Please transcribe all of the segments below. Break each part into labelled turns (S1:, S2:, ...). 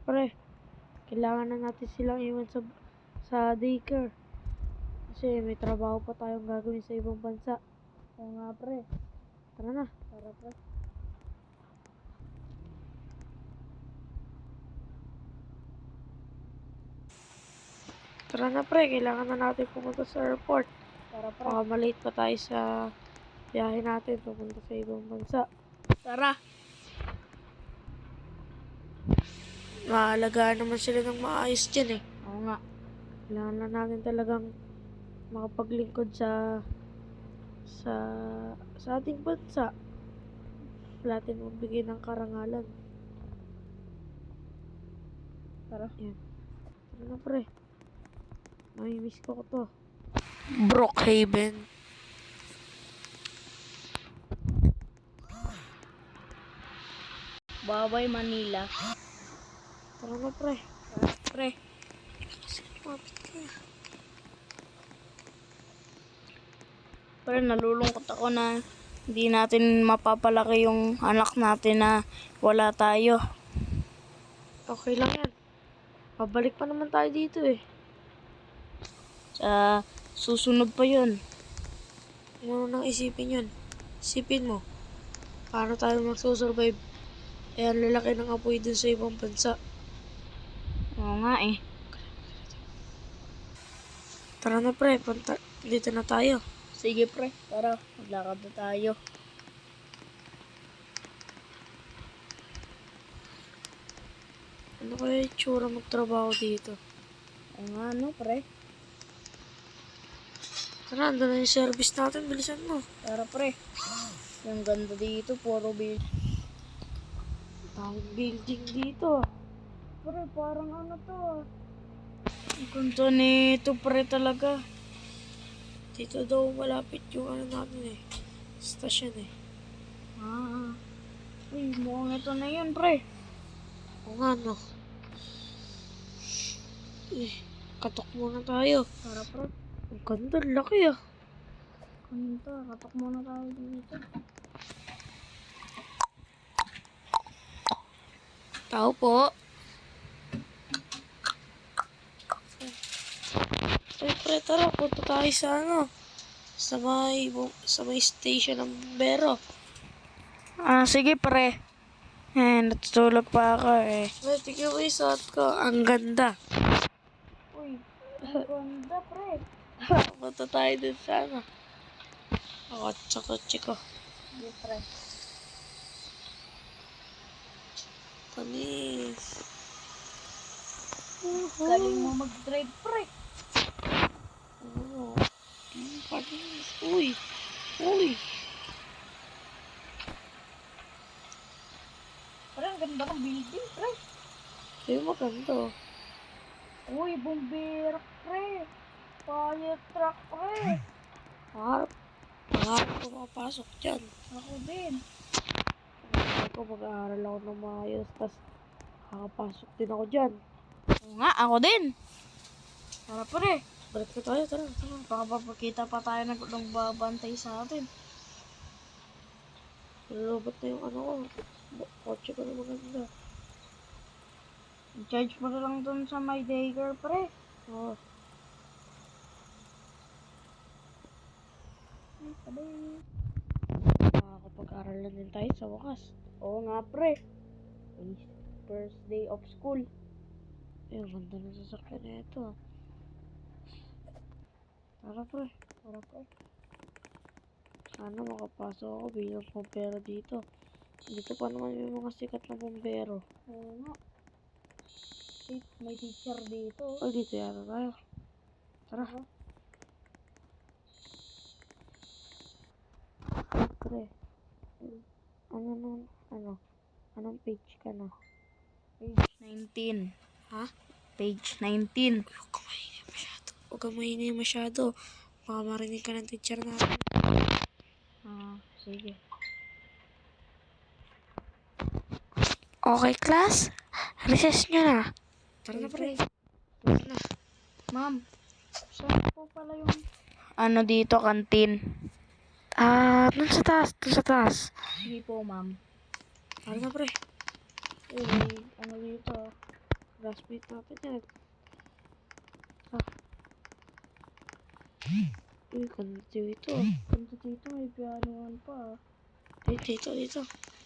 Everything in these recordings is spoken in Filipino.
S1: pre. Kailangan na natin silang iwan sa daycare. Kasi may trabaho pa tayong gagawin sa ibang bansa.
S2: Oo nga, pre.
S1: Tara na.
S2: Tara, pre.
S1: Tara na pre, kailangan na natin pumunta sa airport.
S2: Tara, pre.
S1: Baka malate pa tayo sa biyahe natin pupunta sa ibang bansa.
S2: Tara.
S1: Maalagaan naman sila ng maayos dyan eh.
S2: Oo nga.
S1: Kailangan na natin talagang makapaglingkod sa ating bansa. Wala natin magbigay ng karangalan.
S2: Tara.
S1: Yan. Tara na pre. Mamimiss ko to.
S2: Brookhaven. Bye-bye, Manila.
S1: Tara na pre.
S2: Tara, pre.
S1: Kasi lumapit ka.
S2: Pre, nalulungkot ako na hindi natin mapapalaki yung anak natin na wala tayo.
S1: Okay lang yan. Pabalik pa naman tayo dito eh.
S2: Sa susunod pa yun.
S1: Ano nang isipin yun? Isipin mo. Paano tayo magsusurvive? Eh, ang lalaki ng apoy dun sa ibang bansa.
S2: Oo nga eh.
S1: Tara na pre, dito na tayo.
S2: Sige, pre. Tara, maglakad na tayo.
S1: Ano kaya yung tsura magtrabaho dito?
S2: Oo nga, no, pre.
S1: Tara, andun na yung service natin. Bilisan mo.
S2: Tara, pre. Yung ganda dito, puro
S1: Daming building dito.
S2: Pre, parang ano to. Ang ganda nito, pre, talaga.
S1: Dito daw malapit yung ano natin eh. Stasyon eh.
S2: Ah. Uy, mukhang ito na yun, pre.
S1: O nga no. Eh, katok muna tayo.
S2: Tara, pre.
S1: Ang ganda, laki ah.
S2: Kanito, katok muna tayo dito.
S1: Tao po. Ay, pre, tara. Punta tayo sa ano. Sa may station ng bumbero.
S2: Ah, sige, pre. Natutulog pa ako eh.
S1: Pre, tignan mo yung suot ko. Ang ganda.
S2: Uy, ang ganda, pre.
S1: Punta tayo dun sa ano. Ako at sa kotse ko.
S2: Sige, pre.
S1: Panis.
S2: Galing mo mag-drive, pre.
S1: Oo. Panis. Uy. Uy.
S2: Pre, ang ganda ng building, pre.
S1: Ay, maganda.
S2: Uy, bumbero, pre. Fire truck, pre.
S1: Pangarap ko makapasok dyan.
S2: Ako din.
S1: Pangarap ko mag-aaral ako ng maayos. Tapos, makapasok din ako dyan.
S2: Oo nga, ako din. Tara, pre.
S1: Balik na tayo. Tara.
S2: Baka papakita pa tayo ng babantay sa atin.
S1: Nalulobot na yung ano ko. Kotse ko na maganda.
S2: Charge mo na lang dun sa my daycare, pre.
S1: Oo.
S2: Sabay.
S1: Makakapag-aral na din tayo sa wakas.
S2: Oo nga, pre. First day of school.
S1: Ay, ang ganda ng sasakyan na ito. Tara, pre.
S2: Tara, pre.
S1: Sana makapasok ako bilang bumbero dito. Dito pa naman yung mga sikat na bumbero.
S2: Oo nga. Wait, may teacher dito.
S1: Ay, dito yata tayo. Tara. Pre. Anong page ka na?
S2: Page 19.
S1: Ha?
S2: Page 19.
S1: Huwag ka maingay masyado. Huwag ka maingay masyado. Baka marinig ka ng teacher natin.
S2: Ah, sige.
S1: Okay, class? Recess nyo na. Tara na, pre. Tara na.
S2: Ma'am, saan po pala yung ano dito, kantin?
S1: Dun sa taas. Dun sa taas.
S2: Sige po, ma'am.
S1: Tara na, pre.
S2: Uy, ano dito?
S1: classmate natin yan. Uy, ganda dito.
S2: Ganda dito, may pianoan pa.
S1: Ay, dito.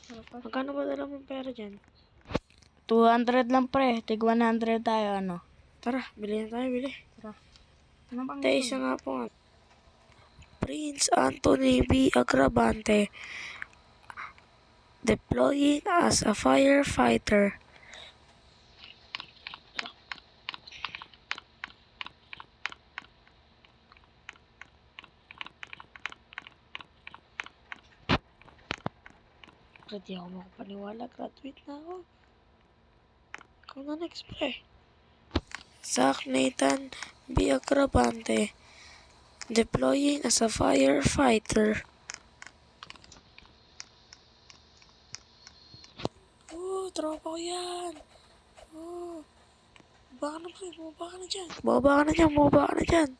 S2: Sarap.
S1: Magkano ba dala mong pera dyan?
S2: 200 lang pre, tig 100 tayo ano.
S1: Tara, bili na tayo, bili.
S2: Tara. Ano bang
S1: Tayo, isa nga po nga. Prince Anthony B. Agravante deploying as a firefighter. Hindi ako makapaniwala. Graduate na ako. Ikaw na next, pre. Zach Nathan B. Agravante deploying as a firefighter. Tropa ko yan. Bumaba ka na dyan.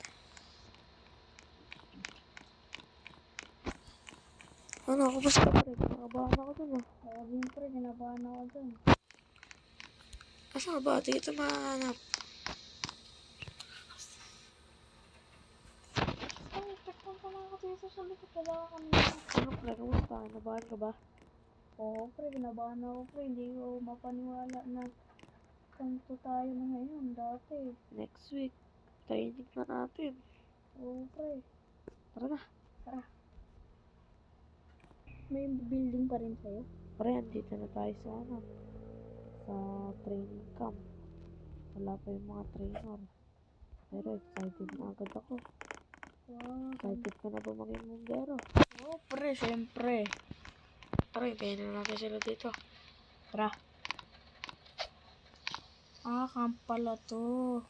S1: Ano, kumusta pa rin? Nakabahan ako dun ah.
S2: Ako din pre, kinabahan ako dun.
S1: Asa ka ba? Di kita mahanap.
S2: Ay, tekpan ka lang ako dito sa likod. Wala ka kanina.
S1: Ano pre, kumusta? Nabahan ka ba?
S2: Oo pre, kinabahan ako pre. Hindi ko mapaniwala na ganito tayo na ngayon. Dati.
S1: Next week, training na natin.
S2: Oo pre.
S1: Tara na.
S2: Tara. May building pa rin sa'yo.
S1: Pre, andito na tayo sa sa training camp. Wala pa yung mga trainer. Pero excited na agad ako.
S2: Wow.
S1: Excited ka na ba maging bumbero?
S2: Oo pre, syempre.
S1: Tara, hintayin na natin sila dito.
S2: Tara. Ah, camp pala to.